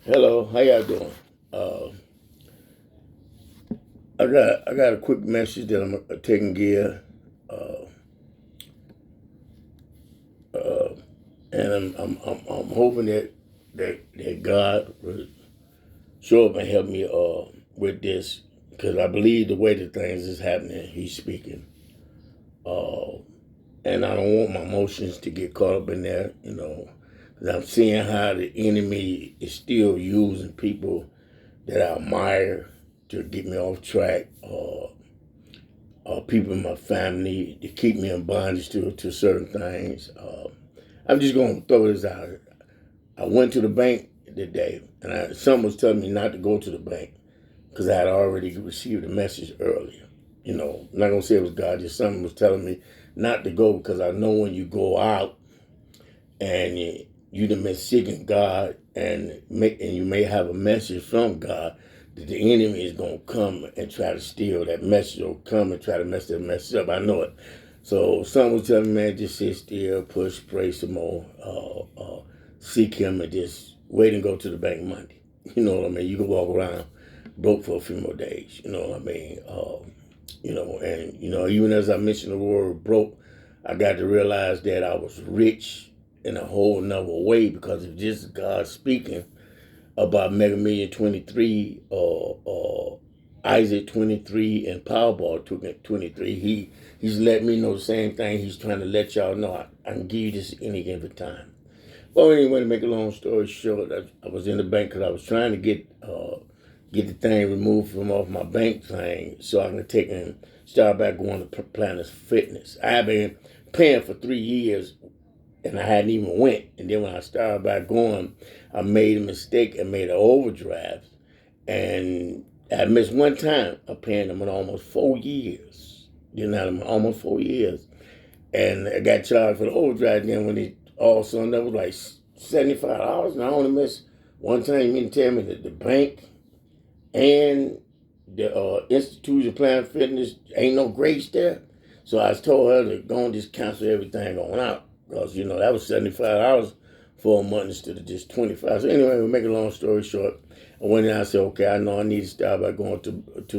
Hello, how y'all doing? Uh, I got a quick message that I'm taking gear, uh, uh, and I'm hoping that God will show up and help me with this because I believe the way that things is happening, He's speaking, uh, and I don't want my emotions to get caught up in there, 'cause I'm seeing how the enemy is still using people that I admire to get me off track. People in my family to keep me in bondage to certain things. I'm just going to throw this out. I went to the bank today, and someone was telling me not to go to the bank because I had already received a message earlier. I'm not going to say it was God, just someone was telling me not to go because I know when you go out and you've been seeking God and you may have a message from God that the enemy is gonna come and try to steal that message or come and try to mess that message up. I know it. So someone was telling me, man, just sit still, push, pray some more, seek Him, and just wait and go to the bank Monday. You know what I mean? You can walk around broke for a few more days. You know what I mean? And even as I mentioned the word broke, I got to realize that I was rich in a whole nother way because of just God speaking about Mega Million 23 or Isaac 23 and Powerball 23. He's letting me know the same thing. He's trying to let y'all know I can give you this any given time. Well, anyway, to make a long story short, I was in the bank because I was trying to get the thing removed from off my bank thing so I can take and start back going to Planet Fitness. I have been paying for 3 years and I hadn't even went. And then when I started back going, I made a mistake and made an overdraft. And I missed one time of paying them in almost 4 years. Almost 4 years. And I got charged for the overdraft. Then when it all of a sudden that was like $75, and I only missed one time. You mean to tell me that the bank and the institution Planet Fitness ain't no grace there? So I told her to go and just cancel everything on out because that was $75 for a month instead of just 25. So anyway, to make a long story short, I went in and I said, okay, I know I need to start by going to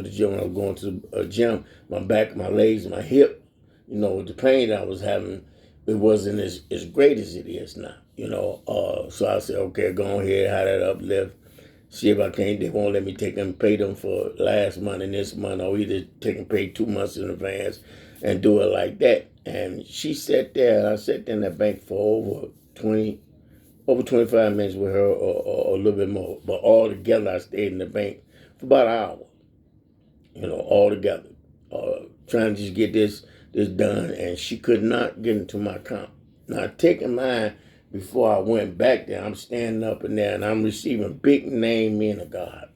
the gym. When I was going to the gym, my back, my legs, my hip, the pain that I was having, it wasn't as great as it is now. So I said, okay, go ahead, have that uplift. See if I can't. They won't let me take them, pay them for last month and this month, or either take and pay 2 months in advance and do it like that. And she sat there, and I sat there in that bank for over 25 minutes with her, or a little bit more. But all together, I stayed in the bank for about an hour. All together, trying to just get this done, and she could not get into my account. Now, taking mine before I went back there, I'm standing up in there, and I'm receiving big name men of God.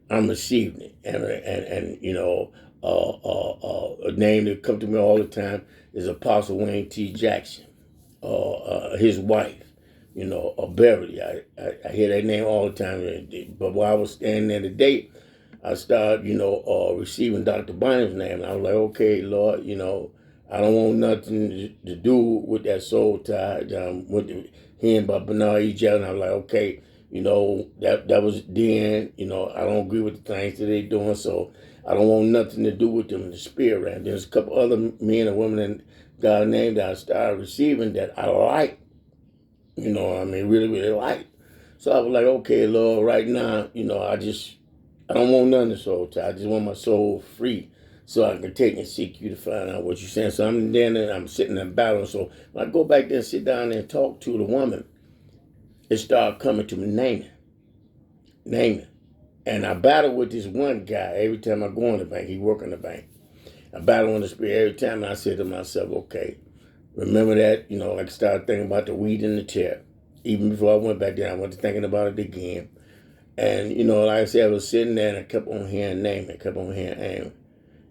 I'm receiving it, and a name that come to me all the time is Apostle Wayne T. Jackson, his wife, Beverly. I hear that name all the time. But while I was standing there today, I started, receiving Dr. Bonham's name. And I was like, okay, Lord, I don't want nothing to do with that soul tie with him by Bernard E. Jackson. I was like, okay, that was then, I don't agree with the things that they doing, so I don't want nothing to do with them in the spirit realm. There's a couple other men and women in God's name that I started receiving that I like, really, really like. So I was like, okay, Lord, right now, I don't want none of the soul tie. I just want my soul free so I can take and seek you to find out what you're saying. So I'm there and I'm sitting in battle. So when I go back there and sit down there and talk to the woman, it started coming to me, naming. And I battle with this one guy every time I go in the bank. He work in the bank. I battle in the spirit every time. And I said to myself, okay, remember that, I started thinking about the weed in the chair. Even before I went back there, I went to thinking about it again. And, like I said, I was sitting there and I kept on hearing naming, kept on hearing aim.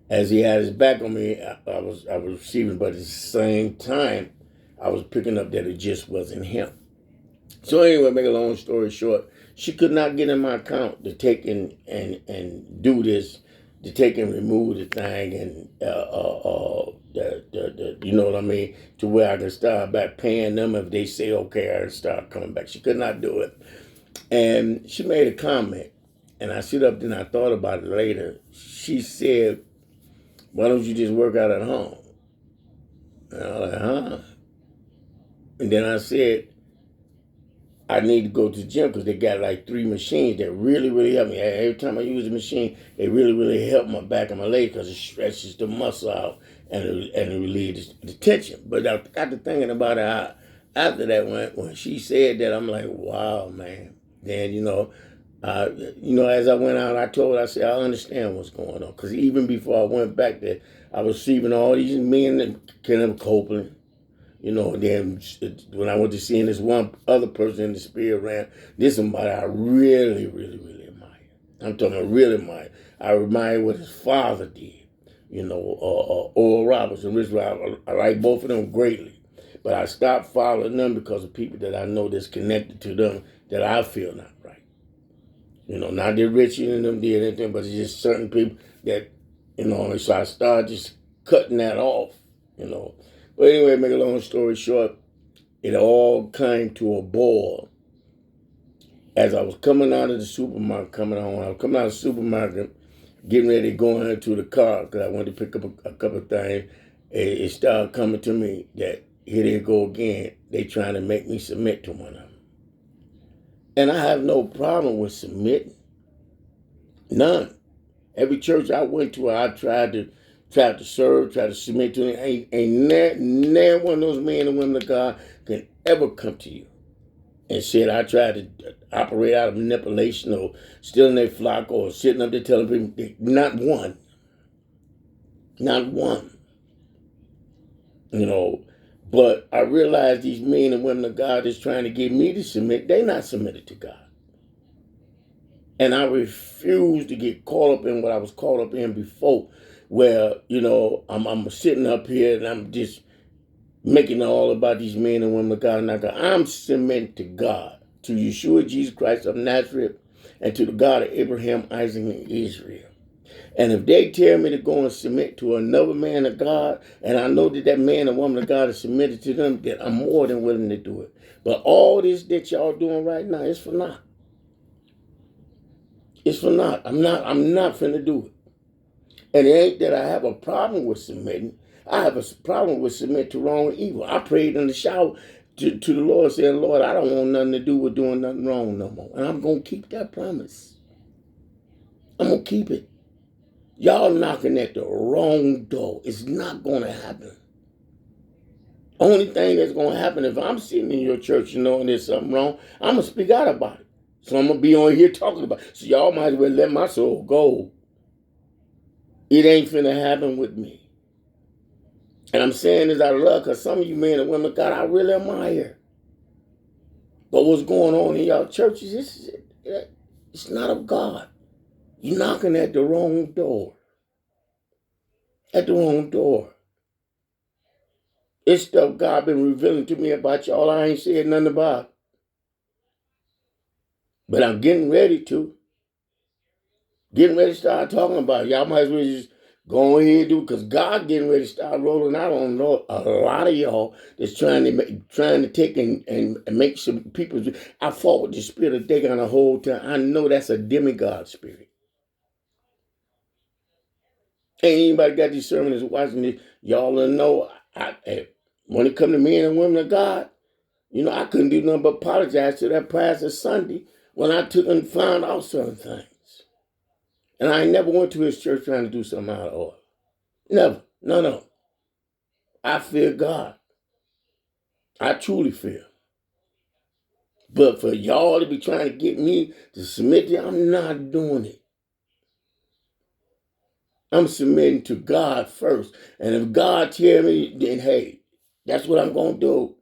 As he had his back on me, I was receiving, but at the same time, I was picking up that it just wasn't him. So anyway, make a long story short, she could not get in my account to take and do this, to take and remove the thing and you know what I mean, to where I can start back paying them if they say okay, I can start coming back. She could not do it. And she made a comment. And I sit up and I thought about it later. She said, why don't you just work out at home? And I was like, huh? And then I said, I need to go to the gym because they got like 3 machines that really, really help me. Every time I use the machine, they really, really help my back and my leg because it stretches the muscle out and it relieves the tension. But I got to thinking about it after that when she said that, I'm like, wow, man. Then, as I went out, I said, I understand what's going on. Because even before I went back there, I was receiving all these men that Kenneth Copeland. Then when I went to seeing this one other person in the spirit realm, this is somebody I really, really, really admire. I'm talking about really admire. I admire what his father did. Oral Roberts and Rich Roberts. I like both of them greatly. But I stopped following them because of people that I know that's connected to them that I feel not right. Not that Richie and them did anything, but it's just certain people that, so I started just cutting that off, But anyway, make a long story short, it all came to a boil as I was coming out of the supermarket, coming home. I was coming out of the supermarket, getting ready to go into the car because I wanted to pick up a couple of things. It started coming to me that here they go again. They trying to make me submit to one of them. And I have no problem with submitting. None. Every church I went to, I tried to serve, tried to submit to. Ain't one of those men and women of God can ever come to you and said, I tried to operate out of manipulation or stealing their flock or sitting up there telling people. Not one. Not one. But I realized these men and women of God is trying to get me to submit. They not submitted to God. And I refuse to get caught up in what I was caught up in before, where, I'm sitting up here and I'm just making it all about these men and women of God. I'm submitting to God, to Yeshua Jesus Christ of Nazareth, and to the God of Abraham, Isaac, and Israel. And if they tell me to go and submit to another man of God, and I know that man and woman of God is submitted to them, then I'm more than willing to do it. But all this that y'all doing right now is for naught. It's for naught. I'm not finna do it. And it ain't that I have a problem with submitting. I have a problem with submitting to wrong or evil. I prayed in the shower to the Lord saying, Lord, I don't want nothing to do with doing nothing wrong no more. And I'm going to keep that promise. I'm going to keep it. Y'all knocking at the wrong door. It's not going to happen. Only thing that's going to happen if I'm sitting in your church and knowing there's something wrong, I'm going to speak out about it. So I'm going to be on here talking about it. So y'all might as well let my soul go. It ain't finna happen with me. And I'm saying this out of love because some of you men and women of God I really admire. But what's going on in y'all churches, it's not of God. You're knocking at the wrong door. At the wrong door. It's stuff God been revealing to me about y'all I ain't said nothing about. But I'm getting ready to. Getting ready to start talking about it. Y'all might as well just go ahead and do it because God getting ready to start rolling out on a lot of y'all that's trying to take and make some people. I fought with the spirit of Dagon the whole time. I know that's a demigod spirit. Ain't anybody got these sermons watching this. Y'all don't know. When it come to men and women of God, I couldn't do nothing but apologize to that pastor Sunday when I took and found out certain things. And I never went to his church trying to do something out of order. Never. No. I fear God. I truly fear. But for y'all to be trying to get me to submit to you, I'm not doing it. I'm submitting to God first. And if God tell me, then hey, that's what I'm going to do.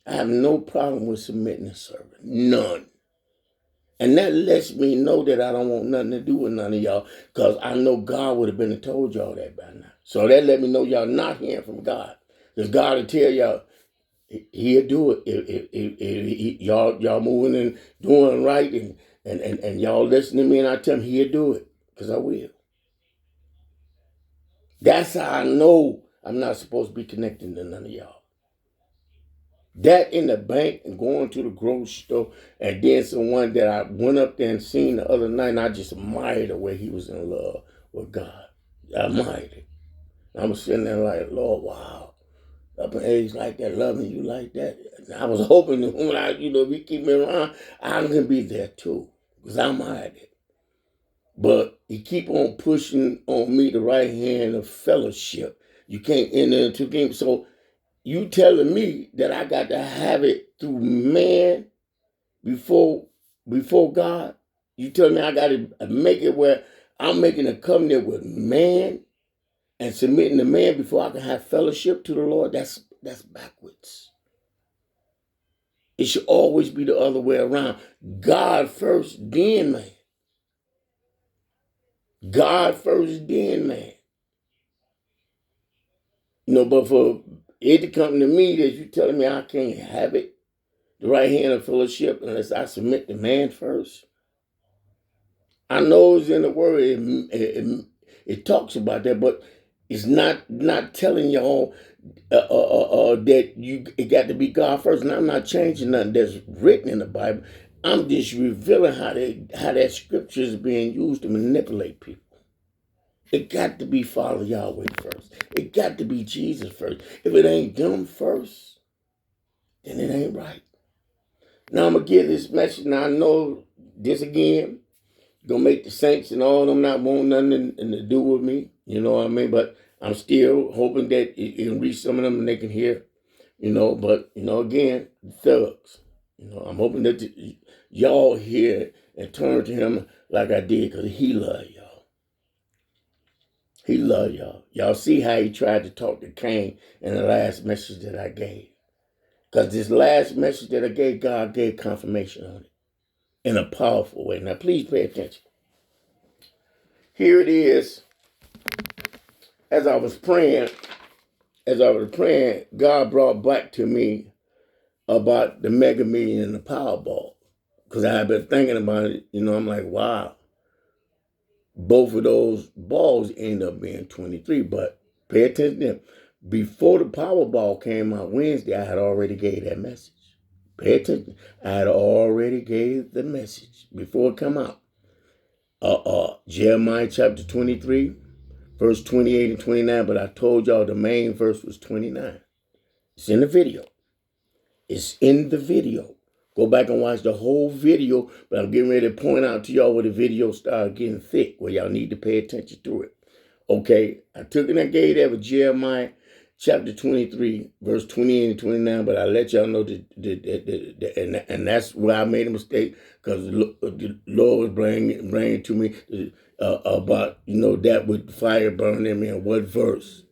I have no problem with submitting and serving. None. And that lets me know that I don't want nothing to do with none of y'all because I know God would have been and told y'all that by now. So that let me know y'all not hearing from God. Because God will tell y'all, He'll do it if y'all moving and doing right and y'all listen to me and I tell him he'll do it because I will. That's how I know I'm not supposed to be connecting to none of y'all. That in the bank and going to the grocery store, and then someone that I went up there and seen the other night, and I just admired the way he was in love with God. I admired it. I was sitting there like, Lord, wow. Up in age like that, loving you like that. And I was hoping that when if he keep me around, I'm going to be there too. Because I'm admired it. But he keep on pushing on me the right hand of fellowship. You can't enter into games. So you telling me that I got to have it through man before God? You telling me I got to make it where I'm making a covenant with man and submitting to man before I can have fellowship to the Lord? That's backwards. It should always be the other way around. God first, then man. God first, then man. But for it to come to me that you telling me I can't have it, the right hand of fellowship, unless I submit to man first. I know it's in the word, it talks about that, but it's not telling y'all that it got to be God first. And I'm not changing nothing that's written in the Bible. I'm just revealing how that scripture is being used to manipulate people. It got to be follow Yahweh first. It got to be Jesus first. If it ain't them first, then it ain't right. Now I'm gonna give this message. Now I know this again gonna make the saints and all of them not want nothing to do with me. You know what I mean? But I'm still hoping that it can reach some of them and they can hear. But again, thugs. I'm hoping that y'all hear and turn to him like I did, because he love y'all. He love y'all. Y'all see how he tried to talk to Cain in the last message that I gave. Because this last message that I gave, God gave confirmation on it in a powerful way. Now, please pay attention. Here it is. As I was praying, God brought back to me about the Mega Million and the Powerball. Because I had been thinking about it. I'm like, wow. Both of those balls end up being 23. But pay attention to them. Before the Powerball came out Wednesday, I had already gave that message. Pay attention. I had already gave the message before it come out. Jeremiah chapter 23, verse 28 and 29. But I told y'all the main verse was 29. It's in the video. It's in the video. Go back and watch the whole video. But I'm getting ready to point out to y'all where the video started getting thick, where y'all need to pay attention to it. Okay, I took it and gave that with Jeremiah chapter 23, verse 28 and 29, but I let y'all know and that's where I made a mistake, because the Lord was bringing to me about, that with fire burning in me, and what verse.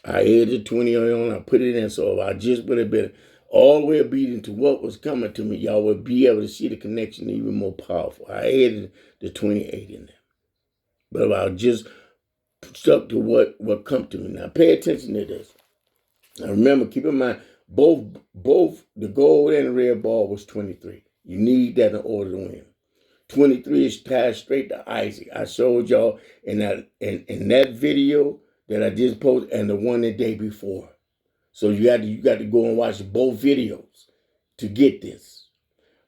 I added 20 on, I put it in, so if I just would have been all the way obedient to what was coming to me, y'all would be able to see the connection even more powerful. I added the 28 in there. But if I just stuck to what come to me. Now pay attention to this. Now remember, keep in mind, both the gold and the red ball was 23. You need that in order to win. 23 is tied straight to Isaac. I showed y'all in that video that I just posted, and the one the day before. So you got to go and watch both videos to get this.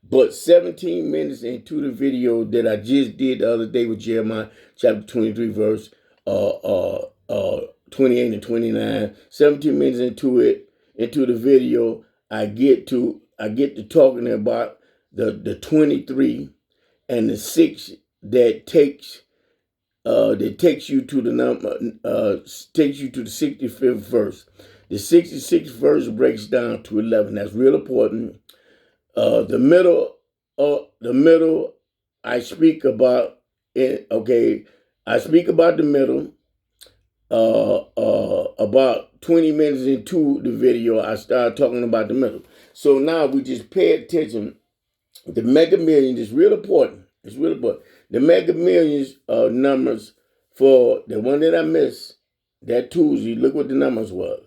But 17 minutes into the video that I just did the other day with Jeremiah chapter 23, verse 28 and 29, 17 minutes into the video, I get to talking about the 23 and the 6 that takes you to the number takes you to the 65th verse. The 66th verse breaks down to 11. That's real important. The middle, I speak about it. Okay, I speak about the middle. About 20 minutes into the video, I started talking about the middle. So now we just pay attention. The Mega Millions is real important. It's real important. The Mega Millions numbers for the one that I missed, that Tuesday, look what the numbers were.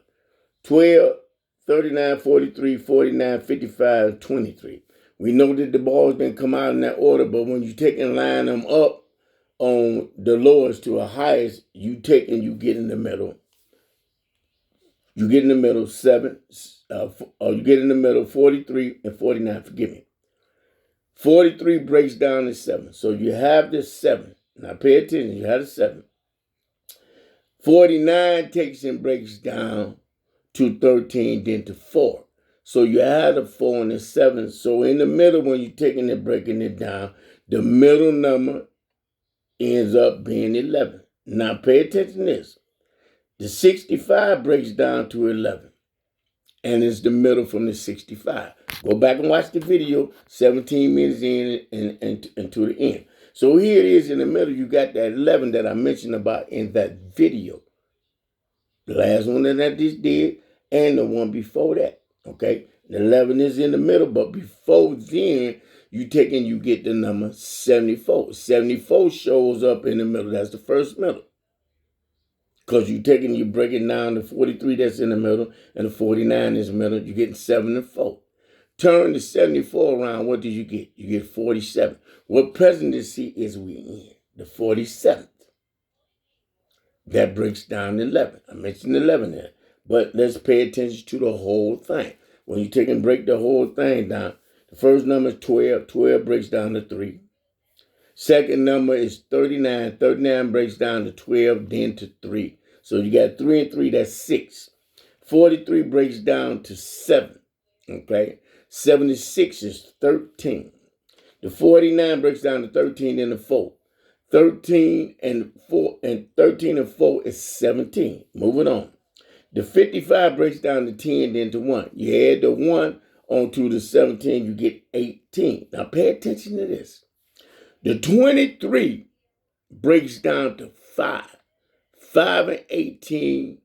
12, 39, 43, 49, 55, 23. We know that the ball's been come out in that order, but when you take and line them up on the lowest to a highest, you take and you get in the middle. You get in the middle 7, you get in the middle 43 and 49, forgive me. 43 breaks down to 7. So you have this 7. Now pay attention, you have the 7. 49 takes and breaks down to 13, then to 4. So you have the 4 and the 7. So in the middle, when you're taking and breaking it down, the middle number ends up being 11. Now pay attention to this. The 65 breaks down to 11. And it's the middle from the 65. Go back and watch the video 17 minutes in and to the end. So here it is in the middle. You got that 11 that I mentioned about in that video. The last one that I just did and the one before that. Okay? The 11 is in the middle, but before then, you take and you get the number 74. 74 shows up in the middle. That's the first middle. Because you're breaking down the 43 that's in the middle and the 49 is in the middle. You're getting 7 and 4. Turn the 74 around. What did you get? You get 47. What presidency is we in? The 47th. That breaks down to 11. I mentioned 11 there. But let's pay attention to the whole thing. When you take and break the whole thing down, the first number is 12. 12 breaks down to 3. Second number is 39. 39 breaks down to 12, then to 3. So you got 3 and 3, that's 6. 43 breaks down to 7. Okay? 76 is 13. The 49 breaks down to 13, then to 4. 13 and 4 is 17. Moving on. The 55 breaks down to 10, then to 1. You add the 1 onto the 17, you get 18. Now pay attention to this. The 23 breaks down to 5. 5 and 18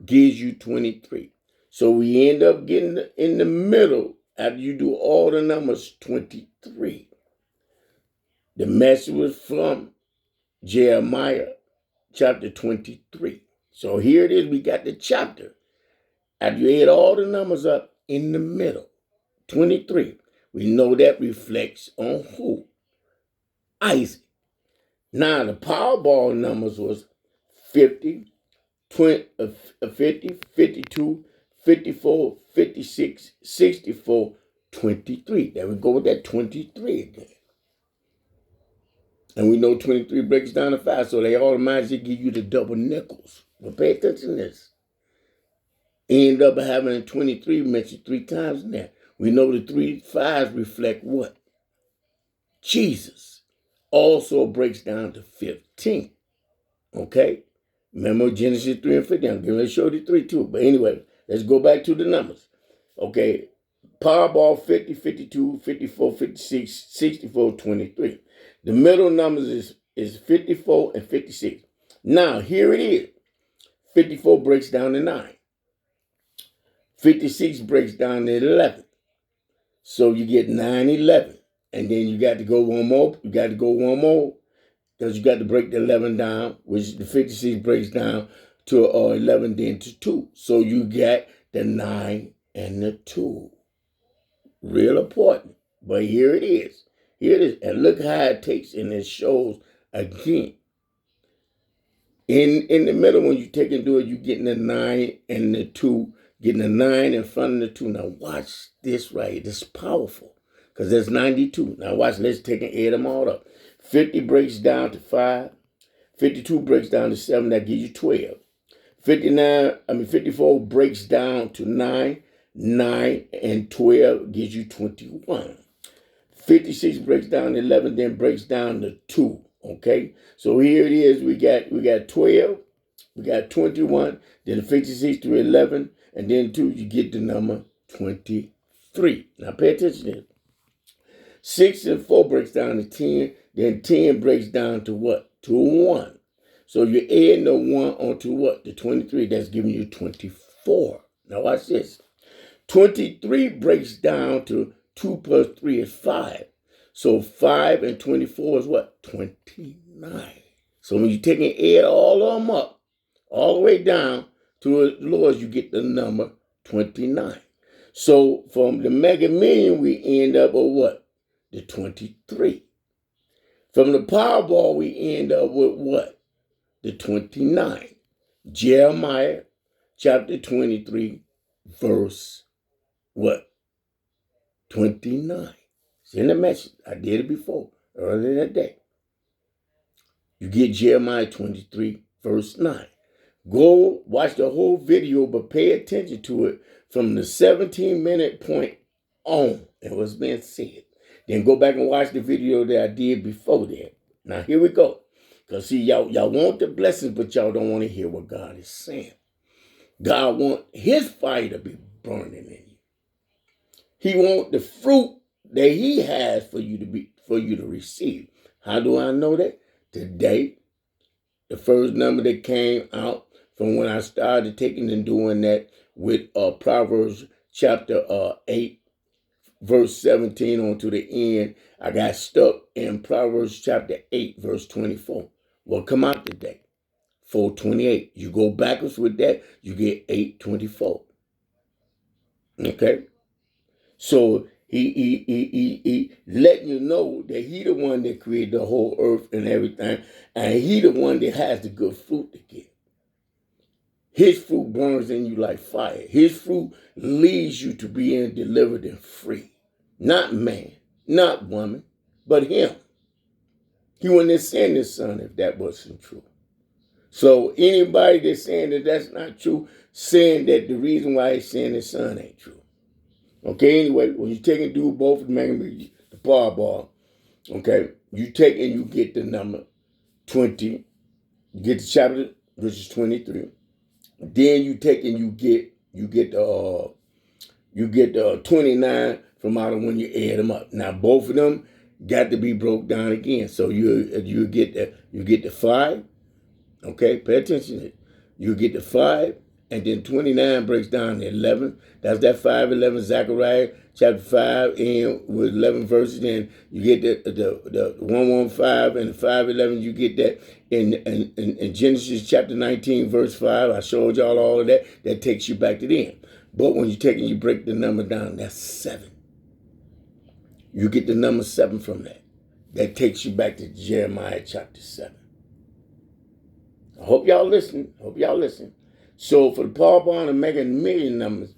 gives you 23. So we end up getting in the middle, after you do all the numbers, 23. The message was from Jeremiah chapter 23. So here it is, we got the chapter. After you add all the numbers up in the middle, 23. We know that reflects on who? Isaac. Now the Powerball numbers was 50, 52, 54, 56, 64, 23. There we go with that 23 again. And we know 23 breaks down to 5, so they automatically give you the double nickels. But pay attention to this. End up having 23 mentioned 3 times in there. We know the 3 5s reflect what? Jesus. Also breaks down to 15. Okay? Remember Genesis 3 and 15. I'm going to show you 3 too. But anyway, let's go back to the numbers. Okay? Powerball 50, 52, 54, 56, 64, 23. The middle numbers is 54 and 56. Now, here it is. 54 breaks down to 9. 56 breaks down to 11. So you get 9, 11. And then you got to go one more. You got to go one more. Because you got to break the 11 down, which the 56 breaks down to 11, then to 2. So you got the 9 and the 2. Real important. But here it is. Here it is. And look how it takes and it shows again. In the middle, when you take and do it, you're getting the 9 and the 2. Getting the 9 in front of the 2. Now watch this right here. This is powerful. Because there's 92. Now watch. Let's take and add them all up. 50 breaks down to 5. 52 breaks down to 7. That gives you 12. 54 breaks down to 9. 9 and 12 gives you 21. 56 breaks down to 11, then breaks down to 2. Okay? So here it is. We got 12. We got 21. Then the 56 to 11. And then 2, you get the number 23. Now pay attention to this. 6 and 4 breaks down to 10. Then 10 breaks down to what? To 1. So you're adding the 1 onto what? The 23. That's giving you 24. Now watch this. 23 breaks down to 2 plus 3 is 5. So 5 and 24 is what? 29. So when you take and add all of them up, all the way down to the lowest, you get the number 29. So from the Mega Million, we end up with what? The 23. From the Powerball, we end up with what? The 29. Jeremiah chapter 23, verse what? 29. It's in the message. I did it before, earlier that day. You get Jeremiah 23, verse 9. Go watch the whole video, but pay attention to it from the 17-minute point on and what's being said. Then go back and watch the video that I did before that. Now here we go. Because see, y'all want the blessings, but y'all don't want to hear what God is saying. God wants his fire to be burning in you. He wants the fruit that he has for you to receive. How do I know that? Today, the first number that came out from when I started taking and doing that with Proverbs chapter 8, verse 17 on to the end, I got stuck in Proverbs chapter 8, verse 24. Well, come out today, 4:28. You go backwards with that, you get 8:24. Okay? So he letting you know that he the one that created the whole earth and everything, and he the one that has the good fruit to give. His fruit burns in you like fire. His fruit leads you to being delivered and free. Not man, not woman, but him. He wouldn't have sent his son if that wasn't true. So anybody that's saying that that's not true, saying that the reason why he's saying his son ain't true. Okay, anyway, when you take and do both of them, the Powerball, okay, you take and you get the number 20, you get the chapter, which is 23. Then you take and you get the 29 from out of when you add them up. Now both of them got to be broke down again. So you get the 5. Okay, pay attention to it. You get the 5, and then 29 breaks down to 11. That's that 5:11, Zechariah chapter 5, and with 11 verses. Then you get the 115 and the 5:11. You get that in Genesis chapter 19, verse 5. I showed y'all all of that. That takes you back to the end. But when you take and you break the number down, that's 7. You get the number 7 from that. That takes you back to Jeremiah chapter 7. I hope y'all listen. So for the Powerball and Mega Million numbers,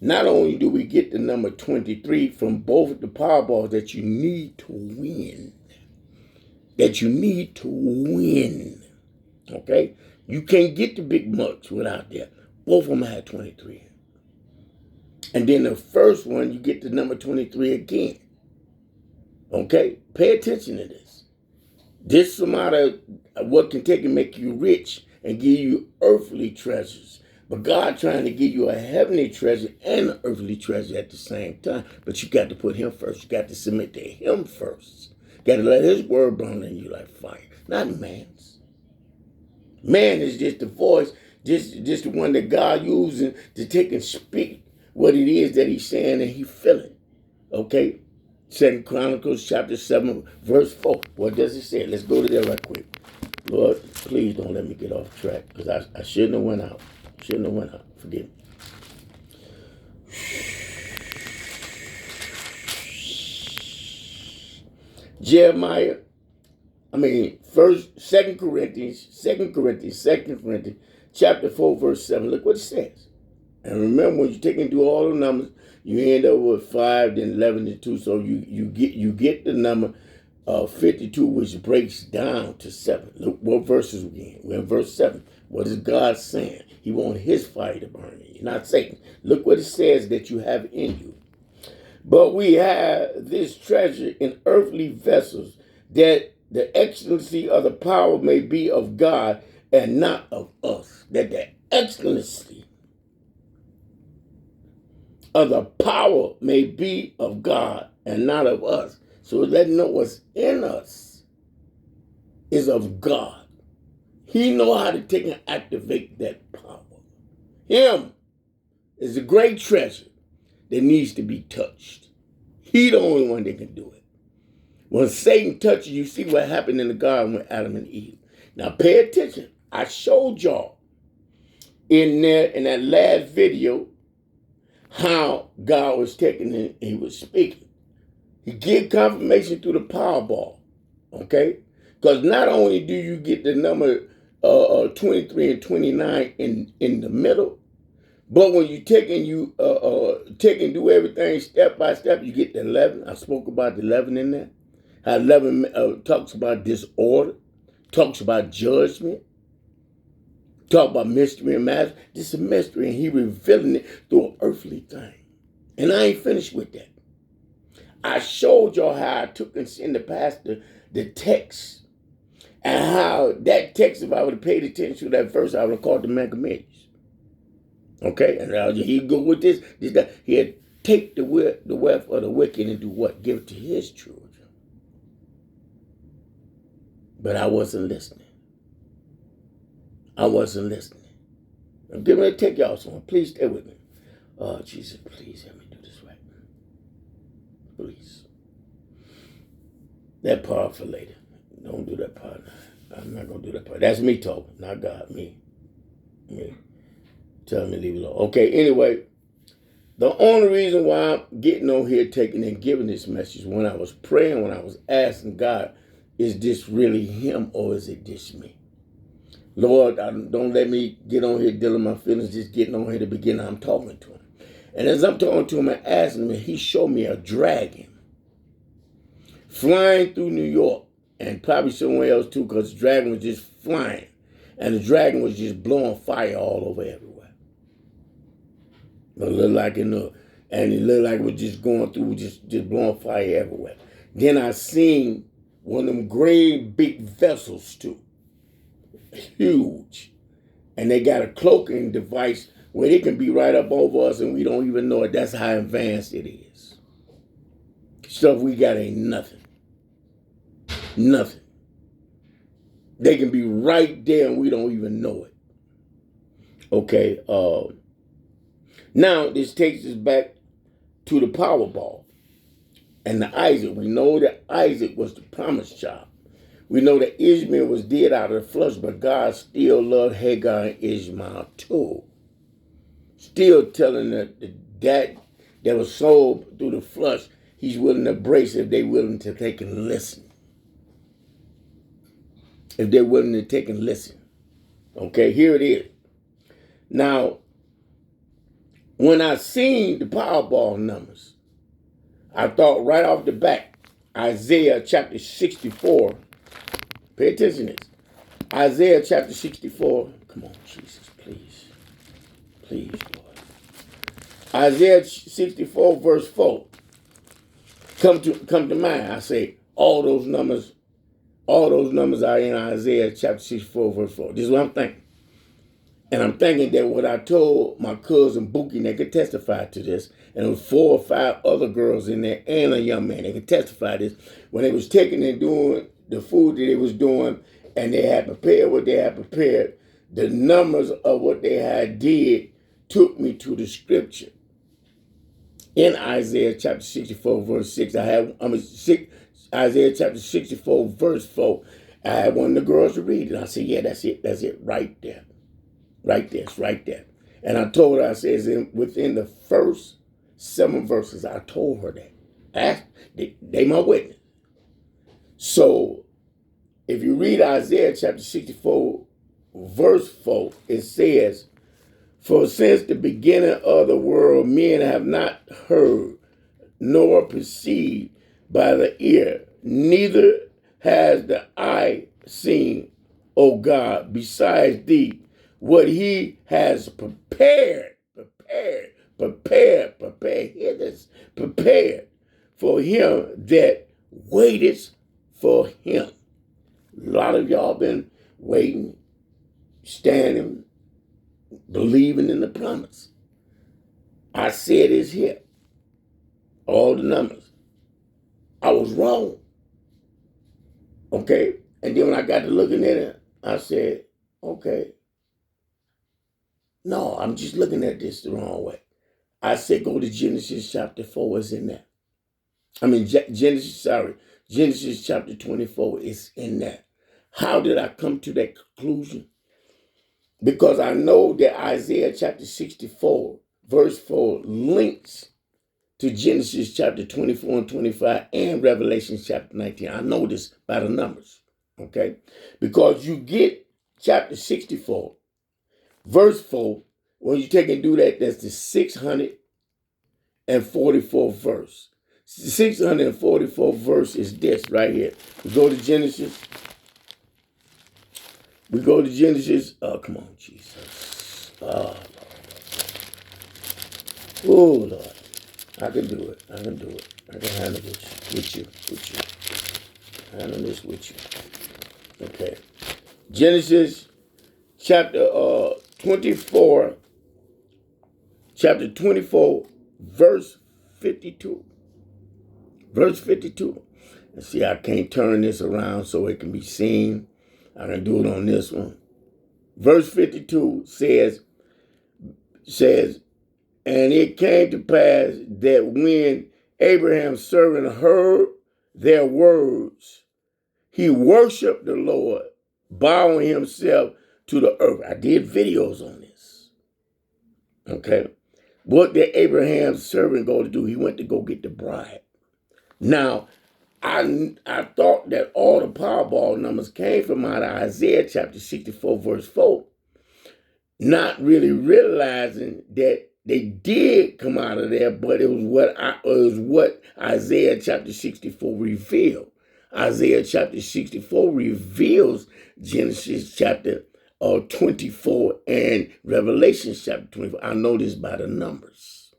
not only do we get the number 23 from both of the Powerballs that you need to win. Okay? You can't get the big bucks without that. Both of them had 23. And then the first one, you get the number 23 again. Okay? Pay attention to this. This amount of what can take and make you rich and give you earthly treasures. But God trying to give you a heavenly treasure and an earthly treasure at the same time. But you got to put him first. You got to submit to him first. You got to let his word burn in you like fire. Not man's. Man is just the voice, just the one that God using to take and speak what it is that he's saying and he feeling. Okay? 2 Chronicles chapter 7, verse 4. What does it say? Let's go to that right quick. Lord, please don't let me get off track, because I shouldn't have went out. Forgive me. Second Corinthians, chapter 4, verse 7. Look what it says. And remember, when you take and do all the numbers, you end up with 5, then 11, then 2. So you get the number 52, which breaks down to 7. Look what verses again. We're in verse 7. What is God saying? He wants his fire to burn in you, not Satan. Look what it says that you have in you. But we have this treasure in earthly vessels, that the excellency of the power may be of God and not of us. That the excellency of the power may be of God and not of us. So let know what's in us is of God. He know how to take and activate that power. Him is a great treasure that needs to be touched. He the only one that can do it. When Satan touches you, see what happened in the garden with Adam and Eve. Now pay attention. I showed y'all in that last video how God was taking and he was speaking. He gave confirmation through the Powerball. Okay? Because not only do you get the number 23 and 29 in the middle, But when you take and take and do everything step by step, you get to 11. I spoke about the 11 in there. How 11 talks about disorder, talks about judgment, talk about mystery and matter. This is a mystery, and he revealing it through an earthly thing. And I ain't finished with that. I showed y'all how I took and sent the pastor the text, and how that text, if I would have paid attention to that verse, I would have called the mega millions. Okay, and now he go with this. This guy, he had take the wealth of the wicked and do what? Give it to his children. But I wasn't listening. I wasn't listening. I'm getting ready to take y'all somewhere. Please stay with me. Oh, Jesus, please help me do this right. Please. That part for later. Don't do that part now. I'm not going to do that part. That's me talking, not God. Me. Tell me to leave it alone. Okay, anyway, the only reason why I'm getting on here taking and giving this message, when I was praying, when I was asking God, is this really him or is it just me? Lord, don't let me get on here dealing my feelings, just getting on here to begin. I'm talking to him. And as I'm talking to him and asking him, he showed me a dragon flying through New York and probably somewhere else too, because the dragon was just flying. And the dragon was just blowing fire all over everywhere. It looked like and it looked like it was just going through, just blowing fire everywhere. Then I seen one of them great big vessels too, huge, and they got a cloaking device where they can be right up over us and we don't even know it. That's how advanced it is. Stuff we got ain't nothing. Nothing. They can be right there and we don't even know it. Okay. Now this takes us back to the Powerball and the Isaac. We know that Isaac was the promised child. We know that Ishmael was dead out of the flesh, but God still loved Hagar and Ishmael too. Still telling that was sold through the flesh, he's willing to embrace if they're willing to take and listen. If they're willing to take and listen. Okay, here it is. Now, when I seen the Powerball numbers, I thought right off the bat, Isaiah chapter 64. Pay attention to this. Isaiah chapter 64. Come on, Jesus, please. Please, Lord. Isaiah 64 verse 4. Come to mind. I say all those numbers are in Isaiah chapter 64 verse 4. This is what I'm thinking. And I'm thinking that what I told my cousin Bookie, they could testify to this, and there was 4 or 5 other girls in there and a young man. They could testify to this. When they was taking and doing the food that they was doing, and they had prepared what they had prepared, the numbers of what they had did took me to the scripture. In Isaiah chapter 64 verse 6, Isaiah chapter 64 verse 4, I had one of the girls to read it. I said, yeah, that's it right there. Right there, it's right there. And I told her, I said, within the first 7 verses, I told her that. They my witness. So, if you read Isaiah chapter 64, verse 4, it says, for since the beginning of the world, men have not heard, nor perceived by the ear, neither has the eye seen, O God, besides thee, what he has prepared, hear this, prepared for him that waiteth for him. A lot of y'all been waiting, standing, believing in the promise. I said it's here. All the numbers. I was wrong. Okay? And then when I got to looking at it, I said, okay. No, I'm just looking at this the wrong way. I said go to Genesis chapter 4. It's in there. Genesis chapter 24 is in there. How did I come to that conclusion? Because I know that Isaiah chapter 64, verse 4 links to Genesis chapter 24 and 25 and Revelation chapter 19. I know this by the numbers, okay? Because you get chapter 64, verse 4, When you take and do that, that's the 644th verse. 644th verse is this right here. We go to Genesis. Oh, come on, Jesus. Oh, Lord. I can do it. I can handle this with you. Handle this with you. Okay. Genesis chapter 24, verse 52. Verse 52. And see, I can't turn this around so it can be seen. I can do it on this one. Verse 52 says, and it came to pass that when Abraham's servant heard their words, he worshiped the Lord, bowing himself to the earth. I did videos on this. Okay. What did Abraham's servant go to do? He went to go get the bride. Now, I thought that all the Powerball numbers came from out of Isaiah chapter 64, verse 4, not really realizing that they did come out of there, but it was what Isaiah chapter 64 revealed. Isaiah chapter 64 reveals Genesis chapter 24 and Revelation chapter 24. I know this by the numbers.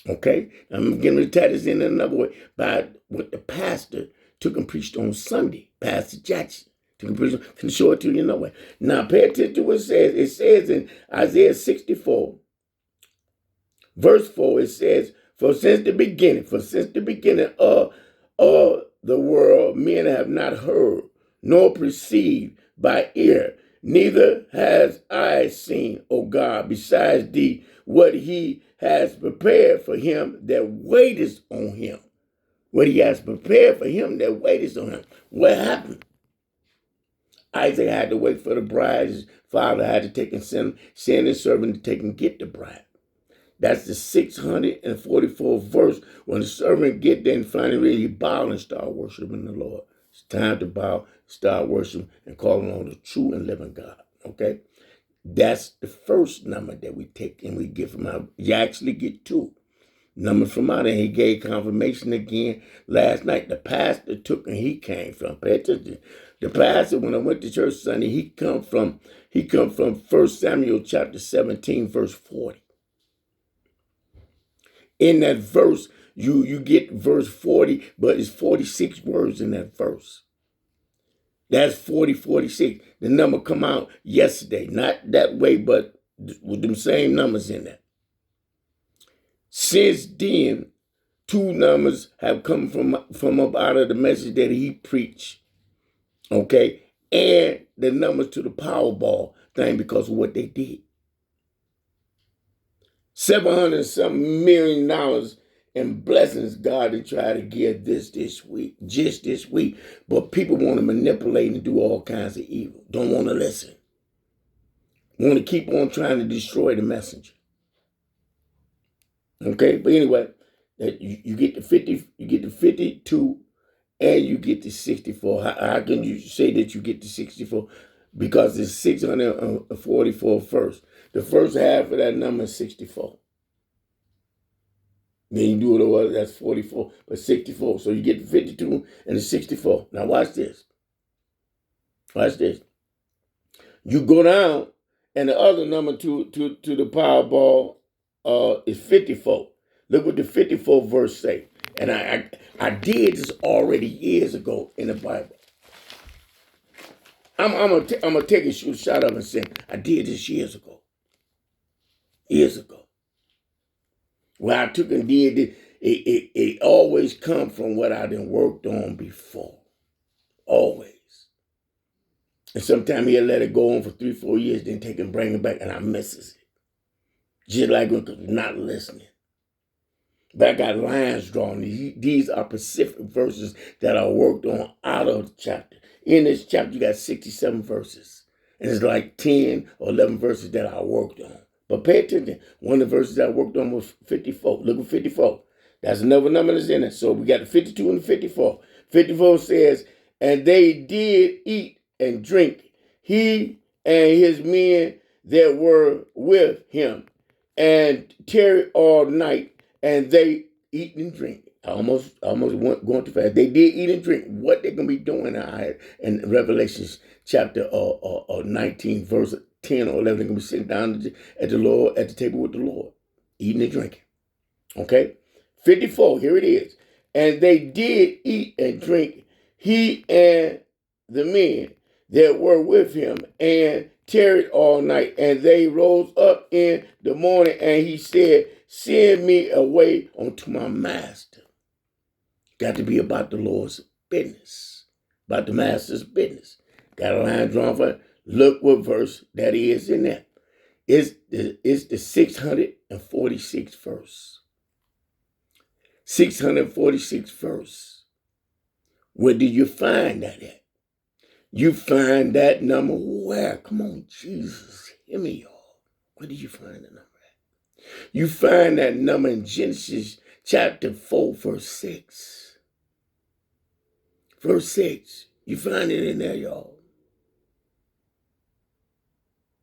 Okay? I'm going to tie this in another way by what the pastor took and preached on Sunday, Pastor Jackson. Can show it to you another way. Now pay attention to what it says. It says in Isaiah 64, verse 4, it says, For since the beginning of the world, men have not heard, nor perceived by ear, neither has eye seen, O God, besides thee, what he has prepared for him that waiteth on him. What he has prepared for him that waiteth on him. What happened? Isaac had to wait for the bride. His father had to take and send his servant to take and get the bride. That's the 644th verse. When the servant get there and finally really bow and start worshiping the Lord. It's time to bow, start worshiping, and calling on the true and living God. Okay? That's the first number that we take and we get from out. You actually get two numbers from out, and he gave confirmation again last night. The pastor took and he came from. Pay attention. The pastor, when I went to church Sunday, he come from 1 Samuel chapter 17, verse 40. In that verse, you get verse 40, but it's 46 words in that verse. That's 46. The number come out yesterday. Not that way, but with them same numbers in there. Since then, two numbers have come from up out of the message that he preached. Okay? And the numbers to the Powerball thing because of what they did. $700-something million in blessings God to try to give this week, just this week. But people want to manipulate and do all kinds of evil. Don't want to listen. Want to keep on trying to destroy the messenger. Okay, but anyway, you get the 50, you get the 52, and you get the 64. How can you say that you get the 64? Because it's 644 first. The first half of that number is 64. Then you do it over, that's 44, but 64. So you get the 52 and the 64. Now watch this. Watch this. You go down, and the other number to the Powerball is 54. Look what the 54th verse say. And I did this already years ago in the Bible. I'm gonna take a shot of it and say I did this years ago. Years ago. Where I took and did it always come from what I done worked on before. Always. And sometimes he'll let it go on for 3-4 years, then take and bring it back, and I misses it. Just like when not listening. But I got lines drawn. These are specific verses that I worked on out of the chapter. In this chapter, you got 67 verses. And it's like 10 or 11 verses that I worked on. But pay attention. One of the verses I worked on was 54. Look at 54. That's another number that's in it. So we got the 52 and the 54. 54 says, and they did eat and drink, he and his men that were with him, and tarried all night, and they eat and drink. I almost went going too fast. They did eat and drink. What they're gonna be doing in Revelations chapter 19, verse 10 or 11, they're gonna be sitting down at the table with the Lord, eating and drinking. Okay, 54. Here it is. And they did eat and drink, he and the men that were with him, and tarried all night. And they rose up in the morning, and he said, send me away unto my master. Got to be about the Lord's business, about the master's business. Got a line drawn for it. Look what verse that is in there. It's the 646th verse. 646th verse. Where do you find that at? You find that number where? Come on, Jesus. Hear me, y'all. Where did you find the number at? You find that number in Genesis chapter 4, verse 6. Verse 6. You find it in there, y'all.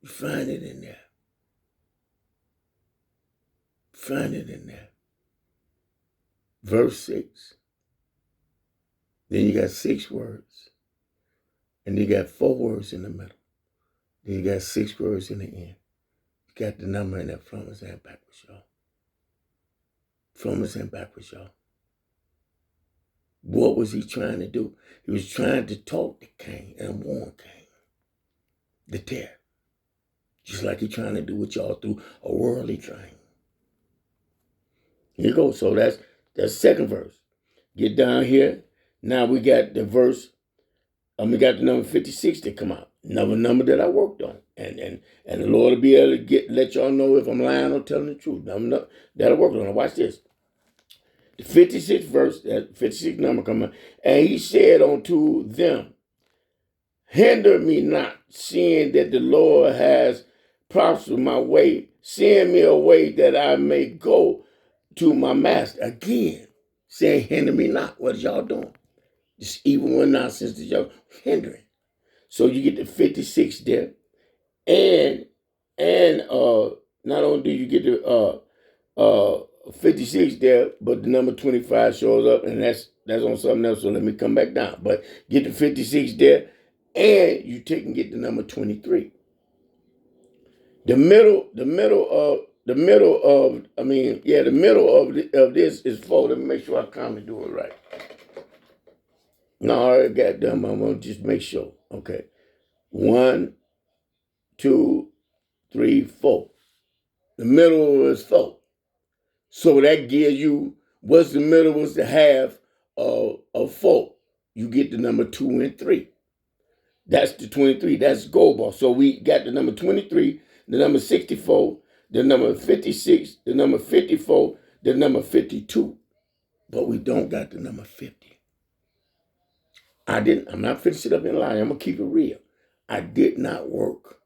You find it in there. Find it in there. Verse 6. Then you got 6 words. And you got 4 words in the middle. Then you got 6 words in the end. You got the number in there front and backwards, y'all. Front and backwards, y'all. What was he trying to do? He was trying to talk to Cain and warn Cain. The tear. Just like he's trying to do with y'all through a worldly train. Here you go. So that's second verse. Get down here. Now we got the verse. We got the number 56 to come out. Another number that I worked on. And the Lord will be able to let y'all know if I'm lying or telling the truth. That I worked on. Now watch this. The 56th verse, that 56th number come out. And he said unto them, hinder me not, seeing that the Lord has prospered my way. Send me away that I may go to my master. Again, saying, hinder me not. What is y'all doing? This evil one nonsense that y'all hindering. So you get the 56 there. And not only do you get the 56 there, but the number 25 shows up, and that's on something else. So let me come back down. But get the 56 there, and you take and get the number 23. The middle of this is 4. Let me make sure I calmly do it right. No, I got done. I'm gonna just make sure. Okay. 1, 2, 3, 4. The middle is 4. So that gives you what's the middle, what's the half of 4. You get the number 2 and 3. That's the 23. That's gold ball. So we got the number 23, the number 64, the number 56, the number 54, the number 52. But we don't got the number 50. I'm not finishing up in line. I'm going to keep it real. I did not work.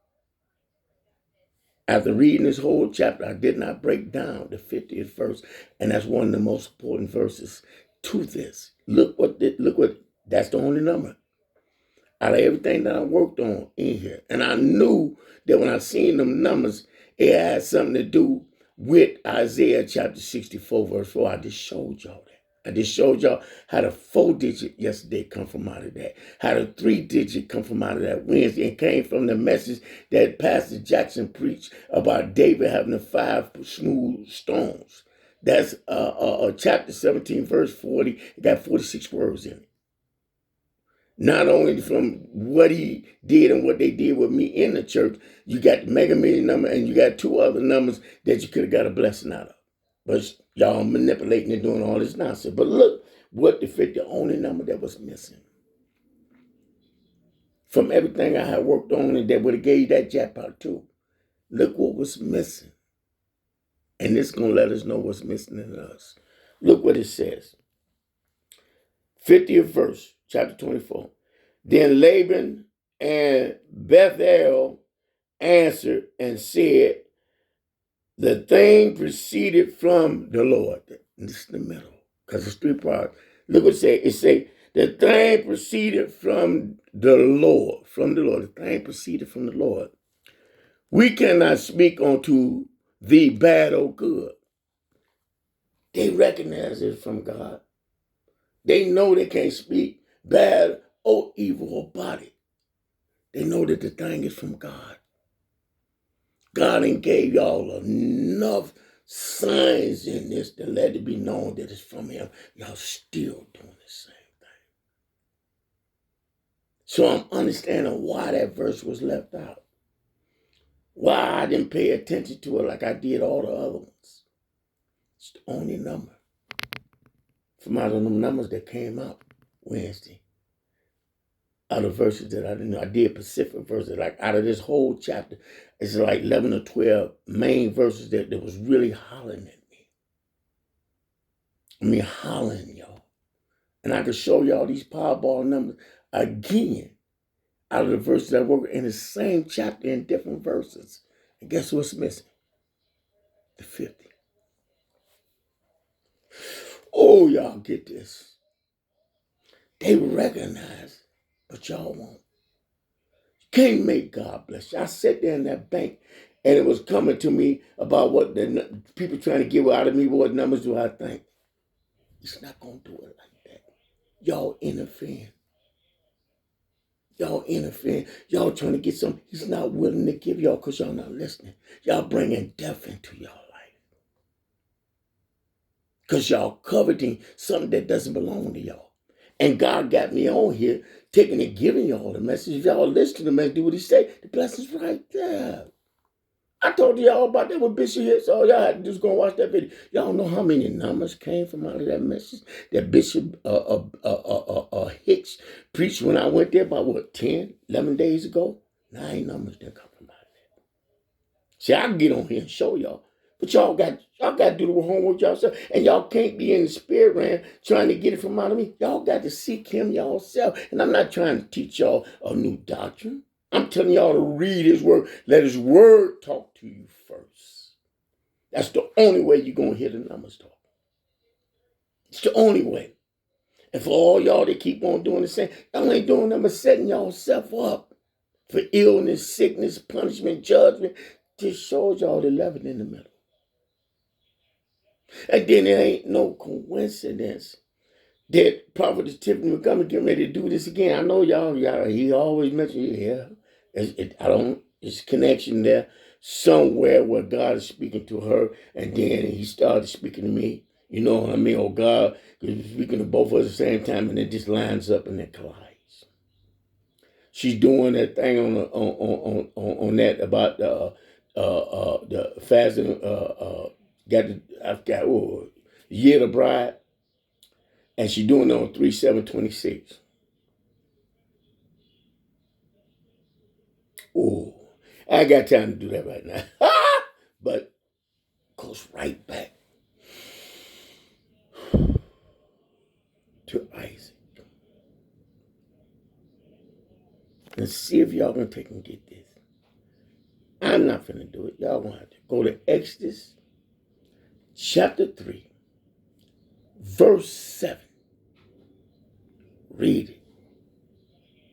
After reading this whole chapter, I did not break down the 50th verse. And that's one of the most important verses to this. Look what, that's the only number out of everything that I worked on in here. And I knew that when I seen them numbers, it had something to do with Isaiah chapter 64, verse 4. I just showed y'all that. I just showed y'all how the 4-digit yesterday come from out of that. How the 3-digit come from out of that Wednesday. And came from the message that Pastor Jackson preached about David having the 5 smooth stones. That's chapter 17, verse 40. It got 46 words in it. Not only from what he did and what they did with me in the church, you got the Mega Million number and you got 2 other numbers that you could have got a blessing out of. But y'all manipulating and doing all this nonsense. But look what the only number that was missing. From everything I had worked on and that would have gave that jackpot too. Look what was missing. And it's going to let us know what's missing in us. Look what it says. 50th verse, chapter 24. Then Laban and Bethuel answered and said, the thing proceeded from the Lord. This is the middle, because it's 3 parts. Look what it says. It says, the thing proceeded from the Lord. From the Lord. The thing proceeded from the Lord. We cannot speak unto thee bad or good. They recognize it from God. They know they can't speak bad or evil about it. They know that the thing is from God. God ain't gave y'all enough signs in this to let it be known that it's from him. Y'all still doing the same thing. So I'm understanding why that verse was left out. Why I didn't pay attention to it like I did all the other ones. It's the only number from out of them numbers that came out Wednesday. Out of verses that I didn't know. I did Pacific verses. Like out of this whole chapter, it's like 11 or 12 main verses that was really hollering at me. I mean, hollering, y'all. And I can show y'all these Powerball numbers again out of the verses I work in the same chapter in different verses. And guess what's missing? The 50. Oh, y'all get this. They recognize, but y'all won't. Can't make God bless you. I sat there in that bank and it was coming to me about what the people trying to give out of me. What numbers do I think? It's not going to do it like that. Y'all interfering. Y'all interfering. Y'all trying to get something he's not willing to give y'all because y'all not listening. Y'all bringing death into y'all life. Because y'all coveting something that doesn't belong to y'all. And God got me on here, taking and giving y'all the message. If y'all listen to the message, do what he say, the blessing's right there. I told y'all about that with Bishop here, so y'all had to just go and watch that video. Y'all know how many numbers came from out of that message that Bishop Hicks preached when I went there about, 10, 11 days ago? 9 numbers didn't come from out of that. See, I can get on here and show y'all. But y'all got to do the homework yourself. And y'all can't be in the spirit realm trying to get it from out of me. Y'all got to seek him yourself. And I'm not trying to teach y'all a new doctrine. I'm telling y'all to read his word. Let his word talk to you first. That's the only way you're going to hear the numbers talk. It's the only way. And for all y'all that keep on doing the same, y'all ain't doing nothing but setting y'allself up for illness, sickness, punishment, judgment. Just shows y'all the 11 in the middle. And then there ain't no coincidence that Prophet Tiffany Montgomery getting ready to do this again. I know y'all, he always mentions, it's connection there somewhere where God is speaking to her, and then he started speaking to me. You know what I mean? Oh, God is speaking to both of us at the same time, and it just lines up and it collides. She's doing that thing on that about the fasting. Year of the Bride, and she's doing it on 3/7/26. Oh, I got time to do that right now. But goes right back to Isaac. Let's see if y'all gonna take and get this. I'm not gonna do it. Y'all gonna have to go to Exodus chapter 3, verse 7. Read it.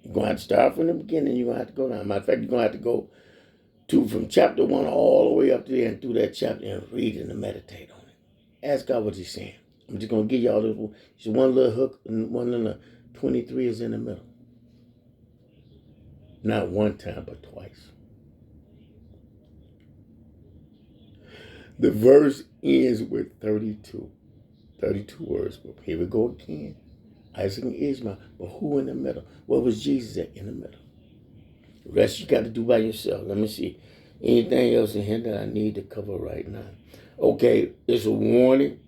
You're gonna have to start from the beginning. You're gonna have to go down. Matter of fact, you're gonna have to go from chapter 1 all the way up to there and through that chapter and read it and meditate on it. Ask God what he's saying. I'm just going to give y'all this one little hook and one little 23 is in the middle. Not one time, but twice. The verse ends with 32. 32 words. But here we go again. Isaac and Ishmael. But who in the middle? Where was Jesus at in the middle? The rest you got to do by yourself. Let me see. Anything else in here that I need to cover right now? Okay, it's a warning.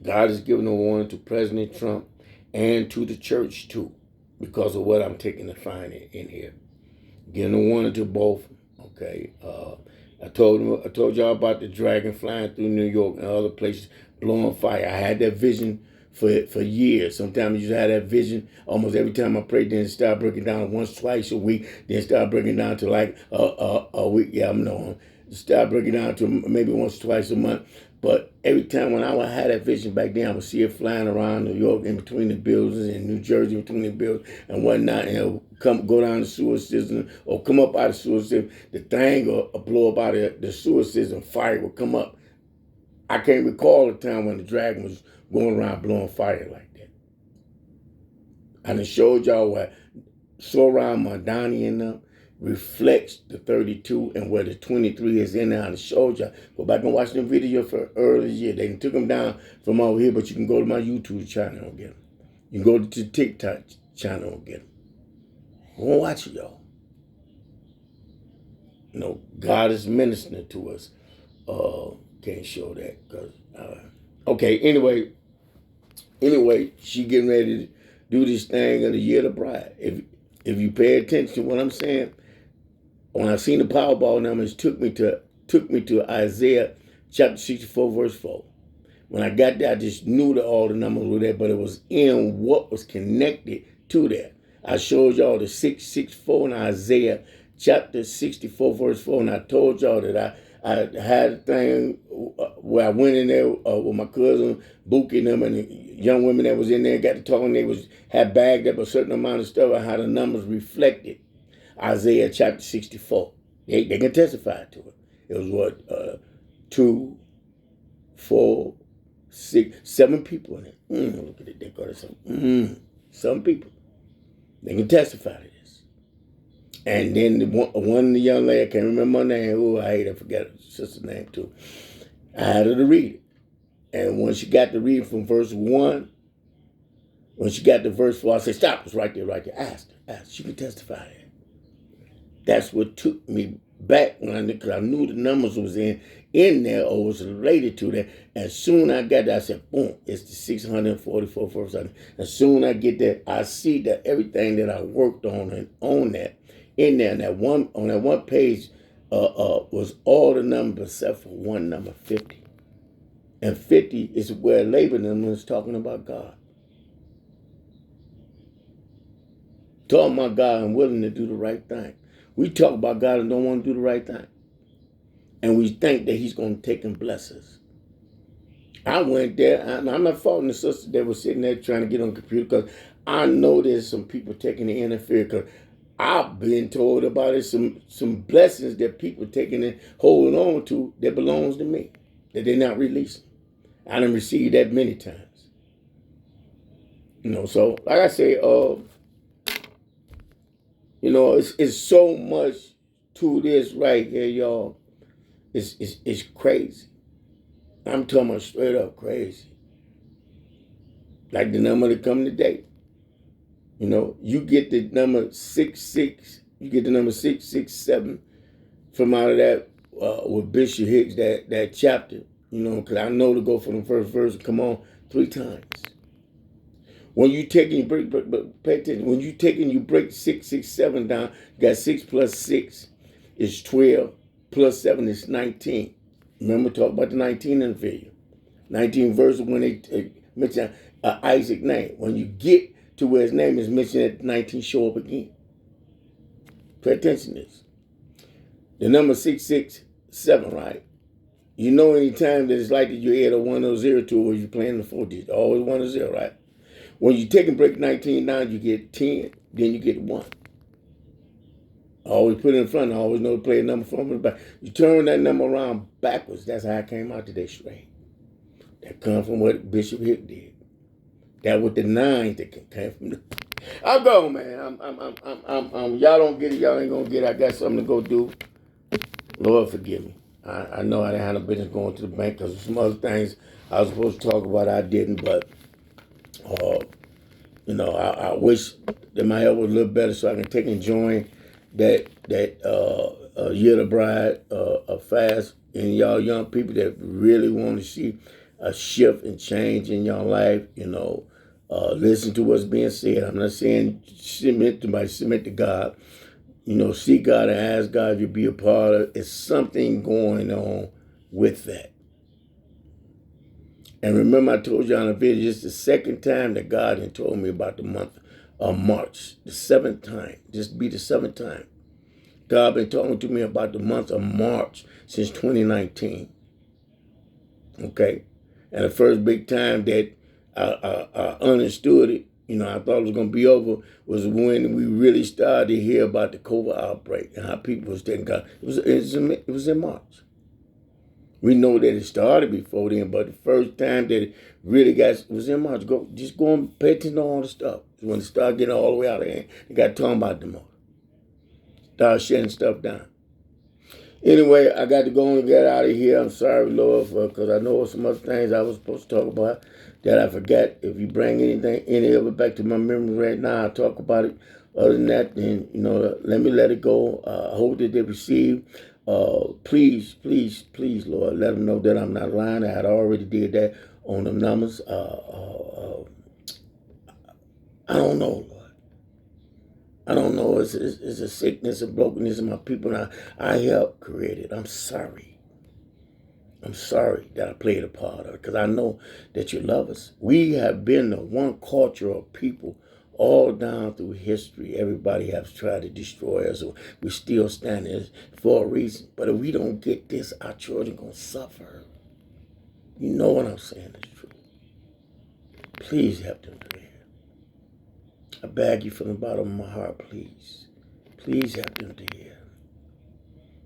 God is giving a warning to President Trump and to the church too, because of what I'm taking to find in here. Giving a warning to both. Okay, I told y'all about the dragon flying through New York and other places, blowing fire. I had that vision for years. Sometimes you have that vision almost every time I pray. Then start breaking down once, twice a week. Then start breaking down to like a week. Yeah, I'm knowing. Start breaking down to maybe once, twice a month. But every time when I would have that vision back then, I would see it flying around New York in between the buildings and New Jersey between the buildings and whatnot. And it would go down the sewer system or come up out of the sewer system. The thing will blow up out of the sewer system. Fire will come up. I can't recall a time when the dragon was going around blowing fire like that. And I showed y'all what Soran Mandani and them reflects the 32 and where the 23 is in there. And I showed y'all. Go back and watch the video for earlier year. They took them down from over here, but you can go to my YouTube channel and get them. You can go to the TikTok channel and get them. Go and watch it, y'all. You know, God is ministering to us. Can't show that because okay. Anyway, she getting ready to do this thing of the year of the bride. If you pay attention to what I'm saying, when I seen the Powerball numbers, took me to Isaiah chapter 64 verse 4. When I got there, I just knew that all the numbers were there, but it was in what was connected to that. I showed y'all the 664 in Isaiah chapter 64 verse 4, and I told y'all that I had a thing where I went in there with my cousin, Bookie and them, and the young women that was in there got to talking. They had bagged up a certain amount of stuff and how the numbers reflected Isaiah chapter 64. They can testify to it. It was what, 2, 4, 6, 7 people in it. Look at it. They got some. Some people. They can testify to this. And then one of the young lady, I can't remember her name. Oh, I hate, I forgot her sister's name too. I had her to read it. And when she got to read from verse 1, when she got to verse 4, I said, stop, it's right there, right there. Ask her. She can testify to it. That's what took me back when I knew the numbers was in there or was related to that. As soon as I got there, I said, boom, it's the 644 verse. As soon as I get there, I see that everything that I worked on and on that, in there, and on that one page was all the numbers except for one number, 50. And 50 is where Laban is talking about God. Talking about God and willing to do the right thing. We talk about God and don't want to do the right thing. And we think that he's going to take and bless us. I went there, and I'm not faulting the sister that was sitting there trying to get on the computer, because I know there's some people taking the interfere, because I've been told about it, some blessings that people taking and holding on to that belongs to me, that they're not releasing. I done received that many times. You know, so like I say, you know, it's so much to this right here, y'all. It's crazy. I'm talking about straight up crazy. Like the number that come today. You know, you get the number 66, you get the number 667 from out of that with Bishop Hicks, that chapter, you know, because I know to go from the first verse and come on 3 times. When you take and you break, but pay attention, when you take and you break 667 down, you got 6 plus 6 is 12, plus 7 is 19. Remember, talk about the 19 in the video. 19 verses when they mention Isaac's name. When you get to where his name is mentioned at 19, show up again. Pay attention to this. The number 667, right? You know any time that it's like that you add a 1 or 0 to it, or you're playing the 4 digits. Always 1 or 0, right? When you take and break 19 down, you get 10, then you get 1. I always put it in front. I always know to play a number from the back. You turn that number around backwards. That's how I came out today straight. That comes from what Bishop Hicks did. That was the 9 that came from the... I'm going, man. I'm y'all don't get it. Y'all ain't gonna get it. I got something to go do. Lord forgive me. I know I didn't have no business going to the bank because some other things I was supposed to talk about I didn't, but you know, I wish that my health was a little better so I can take and join that Year of the Bride fast. And y'all young people that really want to see a shift and change in your life, you know, listen to what's being said. I'm not saying submit to God. You know, see God and ask God to be a part of it. It's something going on with that. And remember, I told you on the video, it's the second time that God had told me about the month of March. The 7th time. Just be the 7th time. God been talking to me about the month of March since 2019. Okay? And the first big time that I understood it, I thought it was going to be over, was when we really started to hear about the COVID outbreak and how people was taking God. It was in March. We know that it started before then, but the first time that it really was in March. Just go and pay attention to all the stuff. When it started getting all the way out of hand, you got talking about the more. Start shutting stuff down. Anyway, I got to go and get out of here. I'm sorry, Lord, because I know some other things I was supposed to talk about that I forgot. If you bring any of it back to my memory right now, I'll talk about it. Other than that, then, let me let it go. I hope that they receive. Please, please, please, Lord, let them know that I'm not lying. I had already did that on the numbers. I don't know, Lord. I don't know. It's a sickness and brokenness in my people. And I helped create it. I'm sorry. I'm sorry that I played a part of it, because I know that you love us. We have been the one culture of people all down through history. Everybody has tried to destroy us. We're still standing for a reason. But if we don't get this, our children are going to suffer. You know what I'm saying is true. Please help them to hear. I beg you from the bottom of my heart, please. Please help them to hear,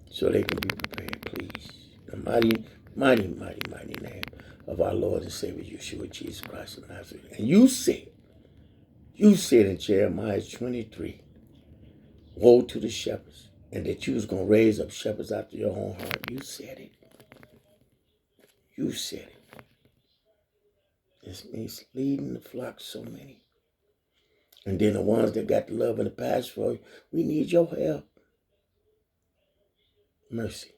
so they can be prepared, please. The mighty, mighty, mighty, mighty name of our Lord and Savior, Yeshua, Jesus Christ of Nazareth. And you said in Jeremiah 23, woe to the shepherds, and that you was going to raise up shepherds after your own heart. You said it. You said it. This means leading the flock so many. And then the ones that got the love and the passion for you, we need your help. Mercy.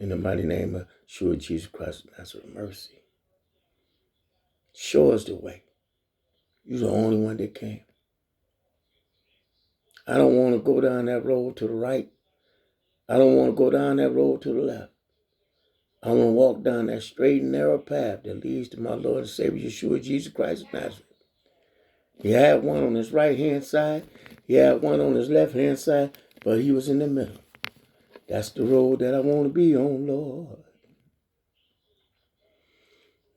In the mighty name of Yeshua, Jesus Christ of Nazareth, mercy. Show us the way. You're the only one that can. I don't want to go down that road to the right. I don't want to go down that road to the left. I want to walk down that straight and narrow path that leads to my Lord and Savior, Yeshua, Jesus Christ of Nazareth. He had one on his right-hand side. He had one on his left-hand side, but he was in the middle. That's the road that I want to be on, Lord.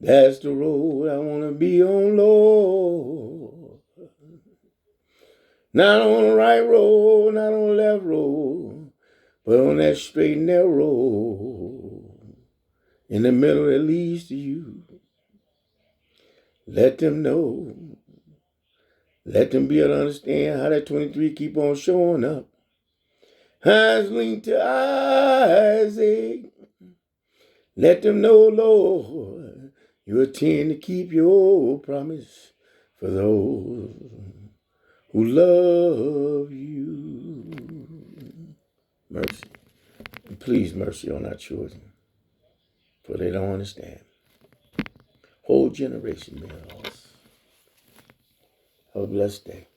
That's the road I want to be on, Lord. Not on the right road, not on the left road, but on that straight and narrow road, in the middle that leads to you. Let them know. Let them be able to understand how that 23 keep on showing up. Hands linked to Isaac. Let them know, Lord, you intend to keep your promise for those who love you. Mercy. And please, mercy on our children, for they don't understand. Whole generation been lost. Have a blessed day.